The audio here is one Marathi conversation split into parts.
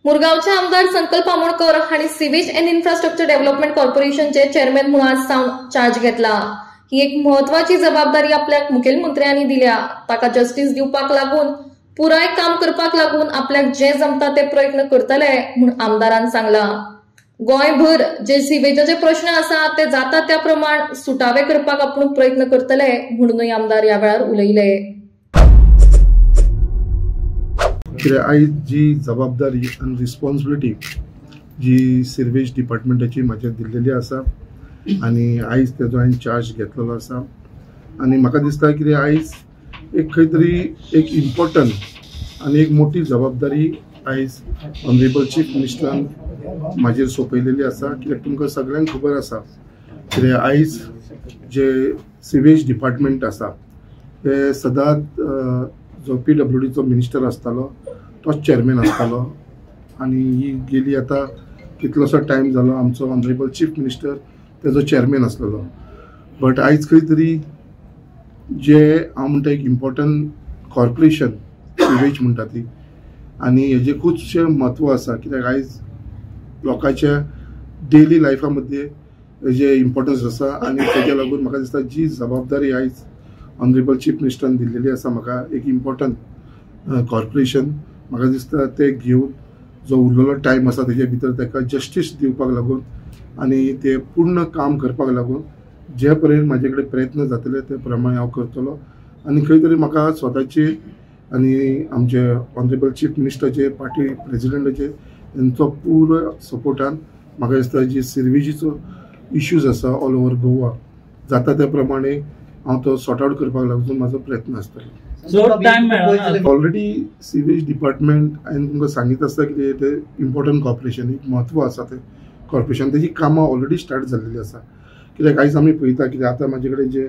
मुरगांवचे आमदार संकल्प आमोणकर हांणी सिवेज एंड इन्फ्रास्ट्रक्चर डेव्हलपमेंट कॉर्पोरेशनचे चेअरमॅन म्हणून आज सावन चार्ज घेतला। ही एक महत्वाची जबाबदारी आपल्याक मुखेलमंत्र्यांनी दिल्या। ताका जस्टिस दिवपाक लागून पुराय काम करपाक लागून आपल्याक जे जमता ते प्रयत्न करतले म्हणून आमदारान सांगला। गोंयभर जे सिवेजाचे प्रश्न आसा ते जाता त्या प्रमाण सुटावे करपाक आपण प्रयत्न करतले म्हणूनय आमदार ह्या वेळार उलयले। आयज जी जबाबदारी आणि रिस्पॉन्सिबिलिटी जी सिवेज डिपार्टमेंटाची म्हाज्या दिल्लेली आसा आणि आयज तेजो हांवें चार्ज घेतलेलो आसा आणि म्हाका दिसता की आयज एक खंय तरी एक इम्पॉर्टंट आणि एक मोठी जबाबदारी आयज ऑनरेबल चीफ मिनिस्टरान म्हाजेर सोपयलेली आसा। कित्याक तुमकां सगळ्यांक खबर आसा की आयज जे सिवेज डिपार्टमेंट आसा ते सदांच जो PWDचो मिनिस्टर आसतालो तो चेअरमॅन आसतालो आणि ही गेली आता कितलोसो टायम जालो आमचो ऑनरेबल चीफ मिनिस्टर तेजो चेअरमॅन आसलेलो। बट आयज खंय तरी जे हांव म्हणटा एक इम्पॉर्टंट कॉर्पोरेशन सिवेज म्हणटा ती आणि हेजे खुबशे म्हत्व आसा। कित्याक आयज लोकांच्या डेली लायफा मध्ये हेजे इम्पॉर्टन्स आसा आणि तेज्या लागून म्हाका दिसता जी जबाबदारी आयज ऑनरेबल चीफ मिनिस्टरान दिल्लेली आसा म्हाका एक इम्पॉर्टंट कॉर्पोरेशन म्हाका दिसता ते घेवन जो उरलेलो टायम आसा तेजे भितर ताका जस्टीस दिवपाक लागून आणि ते पूर्ण काम करपाक लागून जे पर्यंत म्हाजे कडेन प्रयत्न जातले ते प्रमाणे हांव करतलो आणि खंय तरी म्हाका स्वताचे आणि आमचे ऑनरेबल चीफ मिनिस्टराचे पार्टी प्रेसिडेंटाचे यांचो पुरो सपोर्टान म्हाका दिसता जी सिवेजीचो इश्यूज आसा ऑल ओव्हर गोवा जाता त्या प्रमाणे हांव तो सॉर्ट आउट करपाक लागून म्हाजो प्रयत्न आसतलो। ऑलरेडी सिवेज डिपार्टमेंट हांवें तुमकां सांगीत आसता की ते इम्पॉर्टंट कॉर्पोरेशन एक म्हत्व आसा ते कॉर्पोरेशन तेजी कामां ऑलरेडी स्टार्ट जाल्लेली आसा। कित्याक आयज आमी पळयता की आतां म्हाजे कडेन जे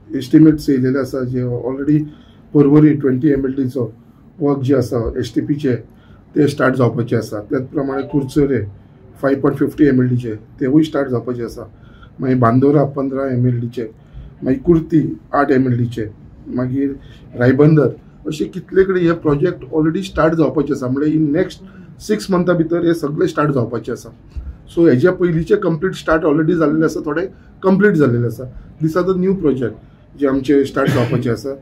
एस्टिमेट्स येयलेले आसा जे ऑलरेडी पर्वरी 20 MLDचो वर्क जे आसा STPचे ते स्टार्ट जावपाचे आसा। त्याच प्रमाणे कुर्चोरे 5.50 MLDचे तेवूय स्टार्ट जावपाचे आसा। मागीर बांदोरा 15 MLDचे, मागीर कुर्ती 8 MLDचे, मागीर रायबंदर अशे कितले कडेन हे प्रोजेक्ट ऑलरेडी स्टार्ट जावपाचे आसा। म्हणजे इन नेक्स्ट 6 मंथां भितर हे सगळे स्टार्ट जावपाचे आसा। सो हेज्या पयलींचे कंप्लीट स्टार्ट ऑलरेडी जाल्लेले आसा, थोडे कंप्लीट जाल्लेले आसा। दिस आर द न्यू प्रोजेक्ट जे आमचे स्टार्ट जावपाचे आसा।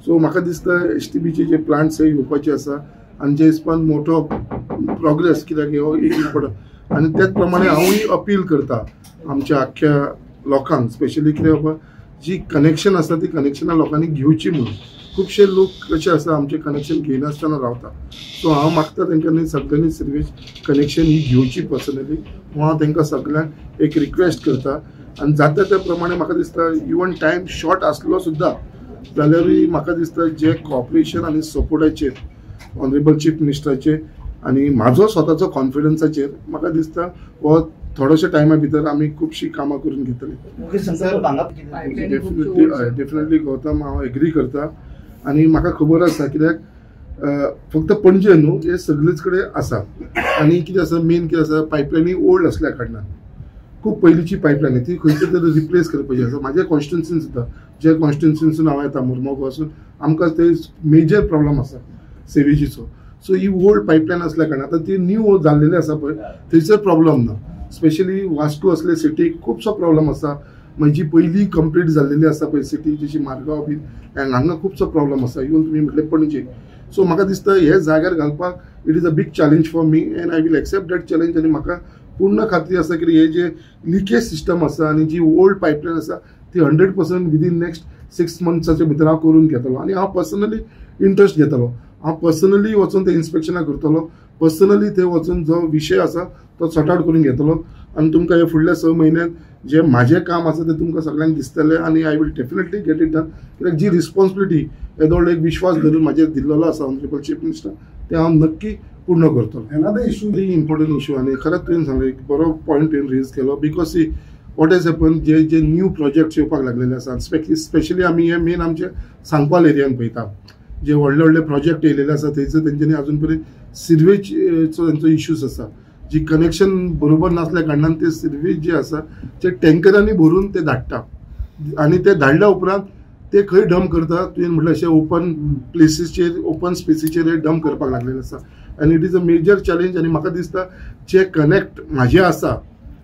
सो म्हाका दिसता STPचे जे प्लांट्स येवपाचे आसा आणि जे हिसपान मोठो प्रोग्रेस कित्याक हो एक इम्पॉर्टंट आणि त्याच प्रमाणे हांवूय अपील करता आमच्या आख्या लोकांक स्पेशली कितें बाबा जी कनेक्शन आसा ती कनेक्शनां लोकांनी घेवची म्हणून खुबशे लोक कशे आसा आमचे कनेक्शन घेयनासतना रावता। सो हांव मागता तेंच्यांनी सगळ्यांनी सिवेज कनेक्शन ही घेवची पर्सनली। हांव तेंकां सगळ्यांक एक रिक्वेस्ट करता आणि जाता त्या प्रमाणे म्हाका दिसता इवन टायम शॉर्ट आसलो सुद्दां जाल्यारूय म्हाका दिसता जे कॉर्पोरेशन आणि सपोर्टाचेर ऑनरेबल चीफ मिनिस्टराचे आणि म्हाजो स्वताचो कॉन्फिडन्साचेर म्हाका दिसता हो थोड्याशा टायमा भितर आमी खुबशी कामां करून घेतली। डेफिनेटली गौतम हांव एग्री करता आणि म्हाका खबर आसा कित्याक फक्त पणजे न्हू हे सगळेच कडेन आसा आणि कितें आसा मेन कितें आसा पायपलायनी ओल्ड असल्या कारणान खूब पयलींची पायपलायन ती खंयचे तरी रिप्लेस करपाची आसा। म्हाज्या कॉन्स्टिट्युन्सीन सुद्दां जे कॉन्स्टिट्युन्सीसून हांव येता मुरमुगांव वचून आमकां ते मेजर प्रॉब्लम आसा सिवेजीचो। सो ही ओल्ड पायपलायन असल्या कारणान आतां ती न्यू जाल्लेली आसा पळय थंयसर प्रॉब्लम ना। स्पेशली वास्को असले सिटीक खुबसो प्रॉब्लम आसा। जी पयलीं कंप्लीट जाल्लेली आसा पळय सिटी जशी मारगांव बी हांगा खुबसो प्रॉब्लम आसा इवन तुमी म्हटलें पणजे। सो म्हाका दिसता हे जाग्यार घालपाक it is a big challenge for me and I will accept that challenge आणि म्हाका पूर्ण खात्री आसा की हे जे लिकेज सिस्टम आसा आणि जी ओल्ड पायपलायन आसा ती 100% विदीन नेक्स्ट 6 मंथ्साच्या भितर हांव करून घेतलो आणि हांव पर्सनली इंट्रस्ट घेतलो। हांव पर्सनली वचून ते इन्स्पेक्शनाक करतलो, पर्सनली ते वचून जो विशय आसा तो सॉर्ट आउट करून घेतलो आणि तुमकां हे फुडल्या 6 म्हयन्यात जे म्हाजें काम आसा ते तुमकां सगळ्यांक दिसतलें आणि I will definitely get it done. कित्याक जी रिस्पॉन्सिबिलिटी येदो एक विश्वास धरून म्हाजेर दिल्लो आसा ऑनरेबल चीफ मिनिस्टर ते हांव नक्की पूर्ण करतलो। Another issue very important issue आणि खरंच तुवें सांगलें एक बरो पॉयंट तुवें रेज केलो because see what has happen जे न्यू प्रोजेक्ट्स येवपाक लागलेले आसा स्पेशली आमी हे मेन आमचे सांकवाल एरियान पळयता जे व्हडले व्हडले प्रोजेक्ट येयलेले आसा थंयसर तेंच्यांनी अजून पर्यंत सिवेजचो तेंचो इश्यूज आसा जी कनेक्शन बरोबर नसल्या कारणान ते सिवेज जे आसा ते टँकरांनी भरून ते धाडटा आणि ते धाडल्या उपरांत ते खंय डंप करता तुवें म्हटलें अशें ओपन प्लेसीसचेर ओपन स्पेसीचेर डंप करपाक लागलेले आसा आनी it is a major challenge. आनी म्हाका दिसता जे कनेक्ट म्हाजे आसा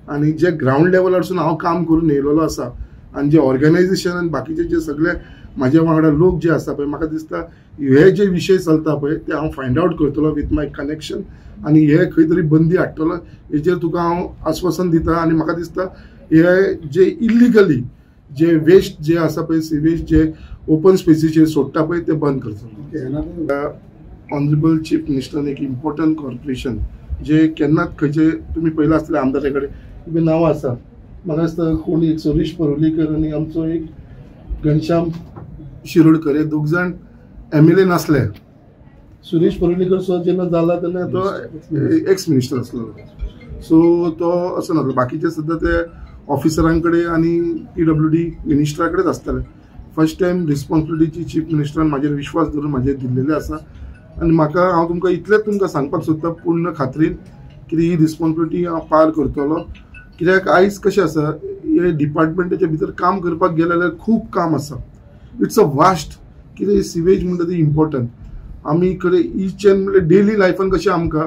आनी जे ग्राउंड लेवलारसून हांव काम करून येयलेलो आसा आनी जे ऑर्गनायझेशन आनी बाकीचे जे सगळे म्हाज्या वांगडा लोक जे आसा पळय म्हाका दिसता हे जे विशय चलता पळय ते हांव फायंड आउट करतलो विथ माय कनेक्शन आनी हे खंय तरी बंदी हाडटलो. हेजेर तुका हांव आश्वासन दिता आनी म्हाका दिसता हे जे इल्लिगली जे वेस्ट जे आसा पळय सिवेज जे ओपन स्पेसीचेर सोडटा पळय ते बंद करतलो. ऑनरेबल चीफ मिनिस्टरान एक इम्पॉर्टंट कॉर्पोरेशन जे केन्नाच खंयचे तुमी पयला आसतले आमदारा कडेन नांवां आसा म्हाका दिसता कोण एक सुरेश परोलीकर आनी आमचो एक घनश्याम शिरोडकर हे दोग जाण MLA नासले. सुरेश परोलीकर सो जेन्ना जाला तेन्ना तो एक्स मिनिस्टर आसलो सो तो असो नासलो. बाकीचे सुद्दां ते ऑफिसरां कडेन आनी PWD मिनिस्टरा कडेच आसताले. फर्स्ट टायम रिस्पॉन्सिबिलिटीची चीफ मिनिस्टरान म्हाजेर विश्वास धरून म्हाजेर दिल्लेले आसा आनी म्हाका हांव तुमकां इतलेंच तुमकां सांगपाक सोदता पूर्ण खात्रीन की ही रिस्पॉन्सिबिलिटी हांव पार करतलो. कित्याक आयज कशें आसा हे डिपार्टमेंटाच्या भितर काम करपाक गेले जाल्यार खूब काम आसा. इट्स अ वास्ट कितें सिवेज म्हणटा ती इम्पॉर्टंट. आमी कडेन ईच एंड म्हणल्यार डेली लायफान कशें आमकां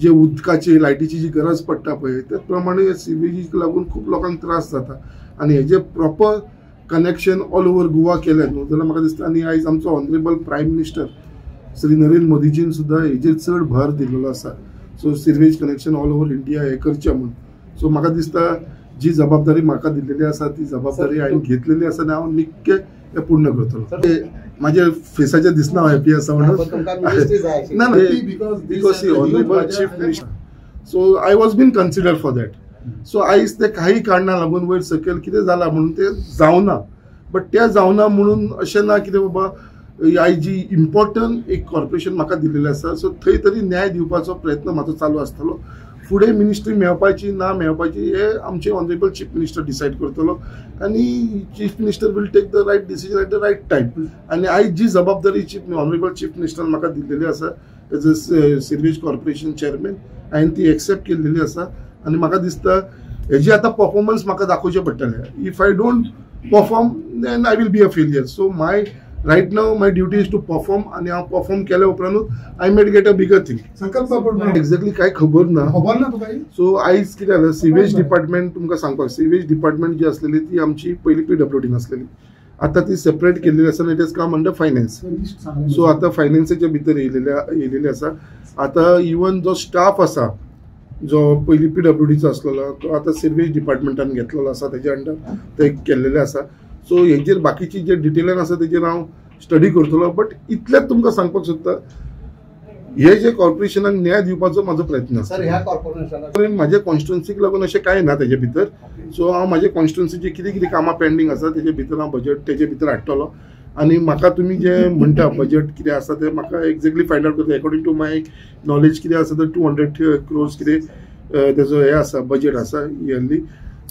जे उदकाची लायटीची जी गरज पडटा पळय त्या प्रमाणे सिवेजीक लागून खूब लोकांक त्रास जाता आनी हेजे proper connection all over Goa केलें न्हू जाल्यार म्हाका दिसता. आनी आयज आमचो honourable prime minister Shri Narendra मोदीजीन सुद्दां हेजेर चड भर दिल्लो आसा. So sewage connection all over India हे करचें म्हणून. सो म्हाका दिसता जी जबाबदारी म्हाका दिल्लेली आसा ती जबाबदारी हांवें घेतलेली आसा आनी हांव निक्के हे पूर्ण करतलो. माझ्या फेसाचेर दिसना हांव हॅपी आसा म्हणून ना because honourable chief minister so I was been consider for that. So आयज ते काही कारणां लागून वयर सकयल कितें जाला म्हणून ते जावना. बट ते जावना म्हणून अशें ना कितें बाबा आयज जी इम्पॉर्टंट एक कॉर्पोरेशन म्हाका दिल्लेलें आसा सो थंय तरी न्याय दिवपाचो प्रयत्न म्हाजो चालू आसतलो. फुडें मिनिस्ट्री मेळपाची ना मेळपाची हे आमचे ऑनरेबल चीफ मिनिस्टर डिसायड करतलो आनी chief minister will take the right decision at the right time. आनी आयज जी जबाबदारी ऑनरेबल चीफ मिनिस्टरान म्हाका दिल्लेली आसा as a sewage corporation chairman हांवें ती एक्सेप्ट केल्लेली आसा आनी म्हाका दिसता हेजी आतां परफॉर्मन्स म्हाका दाखोवचें पडटलें. If I don't perform then I will be a failure. So my right now my duty is to perform आनी हांव परफॉर्म केल्या उपरांतूच I might get a bigger thing. संकल्प एक्झॅक्टली काय खबर ना तुका. सो आयज कितें जालें सिवेज डिपार्टमेंट तुमकां सांगपाक सिवेज डिपार्टमेंट जी आसलेली ती आमची पयली PWD आसलेली. आतां ती सेपरेट केल्लेली आसा आनी it is come under finance. So आतां फायनान्साच्या भितर येयलेली आसा. आतां इवन जो स्टाफ आसा जो पयली PWDचो आसलेलो तो आतां सिवेज डिपार्टमेंटान घेतलेलो आसा तेजे अंडर ते केल्लेले आसा. सो हेजेर बाकीची जे डिटेलान आसा तेजेर हांव स्टडी करतलो. बट इतलेंच तुमकां सांगपाक सोदता हे जे कॉर्पोरेशनाक न्याय दिवपाचो म्हाजो प्रयत्न आसा. म्हाज्या कॉन्स्टिट्युन्सीक लागून अशें कांय ना तेजे भितर. सो हांव म्हाज्या कॉन्स्टिट्युन्सीची कितें कितें कामां पेंडींग आसा तेजे भितर हांव बजेट तेजे भितर हाडटलो आनी म्हाका तुमी जे म्हणटा बजेट कितें आसा तें म्हाका एक्झॅक्टली फायंड आउट करता. अकॉर्डिंग टू माय नॉलेज कितें आसा तर 200 crores कितें तेजो हे आसा बजेट आसा इयरली.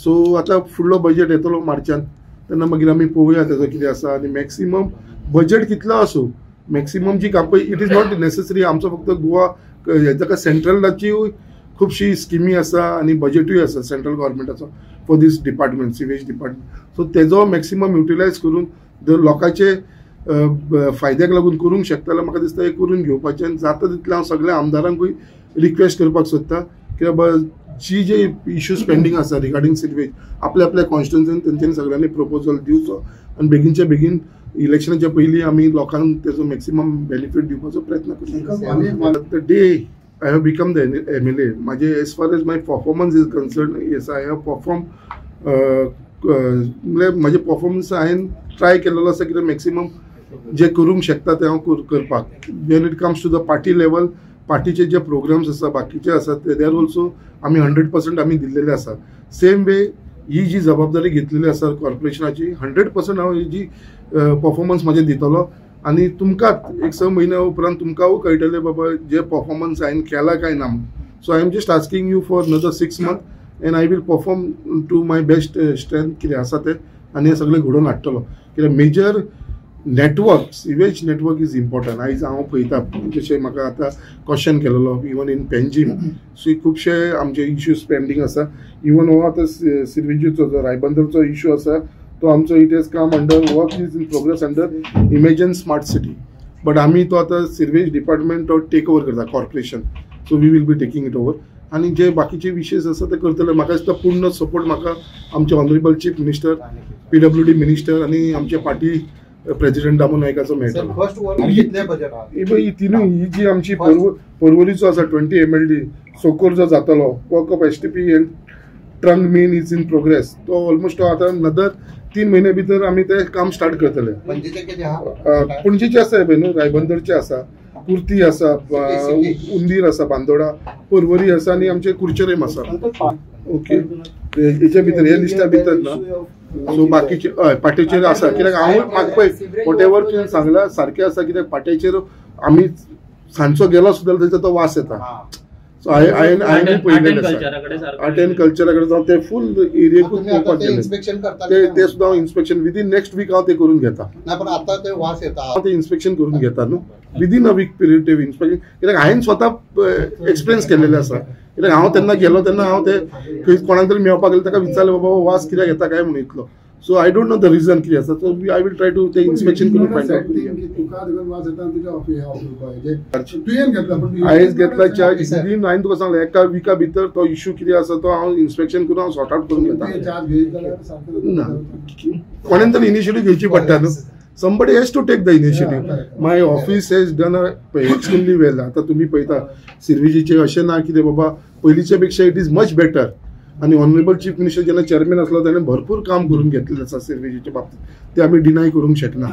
सो आतां फुडलो बजेट येतलो मार्चान तेन्ना मागीर आमी पळोवया तेजो कितें आसा आनी मॅक्सिमम बजेट कितलो आसूं मॅक्सिमम जी काम इट इज नॉट नेसेसरी आमचो फक्त गोवा हेका सेंट्रलाची खुबशी स्किमी आसा आनी बजेटूय आसा सेंट्रल गव्हर्मेंटाचो for this department sewage department. So तेजो मॅक्सिमम युटिलायज करून जर लोकांचे फायद्याक लागून करूंक शकता जाल्यार म्हाका दिसता हे करून घेवपाचें आनी जाता तितलें हांव सगळ्या आमदारांकूय रिक्वेस्ट करपाक सोदता की बाबा जी जे इश्यूज पेंडींग आसा रिगार्डींग सिवेज आपल्या आपल्या कॉन्स्टिट्युन्सीन तेंच्यांनी सगळ्यांनी प्रपोजल दिवचो आनी बेगीनच्या बेगीन इलेक्शनाच्या पयलीं आमी लोकांक तेजो मॅक्सिमम बेनिफीट दिवपाचो प्रयत्न करता. The day I have become the MLA म्हाजे as far as my performance is concern yes I have perform म्हणजे म्हाजे परफॉर्मन्स हांवें ट्राय केलेलो आसा कितें मॅक्सिमम जे करूंक शकता तें हांव करपाक. When it comes to the party level पार्टीचे जे प्रोग्राम्स आसा बाकीचे आसा ते आर ऑल्सो आमी 100% आमी दिल्लेले आसा. सेम वे ही जी जबाबदारी घेतलेली आसा कॉर्पोरेशनाची 100% हांव ही जी परफॉर्मन्स म्हाजे दितलो आनी तुमकांच एक 6 म्हयन्या उपरांत तुमकांय कळटलें बाबा जे परफॉर्मन्स हांवें केला काय ना. So I am just asking you for another 6 months and I will perform to my best strength कितें आसा तें आनी हे सगळें घडोवन हाडटलो. कित्याक major network sewage network is important. आयज हांव पळयता जशें म्हाका आतां क्वेश्चन केलेलो इवन इन पेंजीम सो खुबशे आमचे इश्यूज पेंडींग आसा. इवन हो आतां सिवेजीचो जो रायबंदरचो इश्यू आसा तो आमचो it has come under work is in progress under imagine smart city. But आम्ही तो आता सिर्वेज डिपार्टमेंट टेक ओवर करता corporation. So we will be taking it over. आणि जे बाकीचे विशेष आसा ते करतले. म्हाका दिसता पूर्ण सपोर्ट म्हाका आमचे honourable chief minister, PWD minister आणि आमचे पार्टी प्रेसिडेंट दामू नायकाचो मेळटलो. ही तिनूय ही जी आमची पर्वरीचो आसा 20 MLD सोकोर जो जातलो work of STP end trunk main is in progress. तो ऑलमोस्ट आता नदर 3 महिने भितर आमी ते काम स्टार्ट करतले. पणजेचे आसा पळय न्हू, रायबंदरचे आसा, कुर्ती आसा, उंदीर आसा, बांदोडा, पर्वरी आसा आणि आमचे कुर्चरेम आसा. ओके, हेच्या भितर हे लिस्टा भितर ना. सो बाकीचे हय पाट्याचेर आसा. कित्याक हांव म्हाका पळय वॉट एवर तुवें सांगला सारकें आसा. कित्याक पाट्याचेर आमी सांजचो गेलो सुद्दां ताचो तो वास येता. सो हांवें पळयलेलें आसा. आर्ट एंड कल्चराकडे जावन ते फूल एरियेकूच पळोवपाक गेले. ते सुद्दां हांव इन्स्पेक्शन विदीन नेक्स्ट वीक हांव ते करून घेता. हांव ते इन्स्पेक्शन करून घेता न्हू विदीन अ वीक पिरियड ते इन्स्पेक्शन. कित्याक हांवें स्वता एक्सपिरियन्स केलेले आसा. कित्याक हांव तेन्ना गेलो तेन्ना हांव ते कोणाक तरी मेळपाक गेलो ताका विचारलें बाबा वास कित्याक येता काय म्हणून इतलो. So I don't know the reason कितें आसा. So I will try to ते इन्स्पेक्शन करून फायंड आउट. आयज घेतला चार्ज विदीन हांवें तुका सांगलें एका विका भितर तो इश्यू कितें आसा तो हांव इन्स्पेक्शन करून हांव सॉर्ट आउट करून घेता. ना कोणेन तरी इनिशिएटीव घेवची पडटा न्हू. Somebody has to take the initiative. My office has done extremely well. आता तुम्ही पळयता सिर्वेजीचे अशें ना कितें बाबा पयलींच्या पेक्षा इट इज मच बेटर. आणि ऑनरेबल चीफ मिनिस्टर जेन्ना चेअरमॅन आसलो ताणें भरपूर काम करून घेतलेलें आसा सिर्वेजीच्या बाबतींत. ते आमी डिनाय करूंक शकना.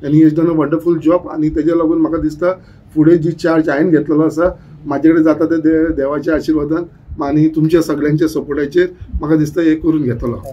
आनी he has done a wonderful job. आनी तेज्या लागून म्हाका दिसता फुडें जी चार्ज हांवें घेतलेलो आसा म्हाजे कडेन जाता ते देवाच्या आशिर्वादान आनी तुमच्या सगळ्यांच्या सपोर्टाचेर म्हाका दिसता हे करून घेतलो.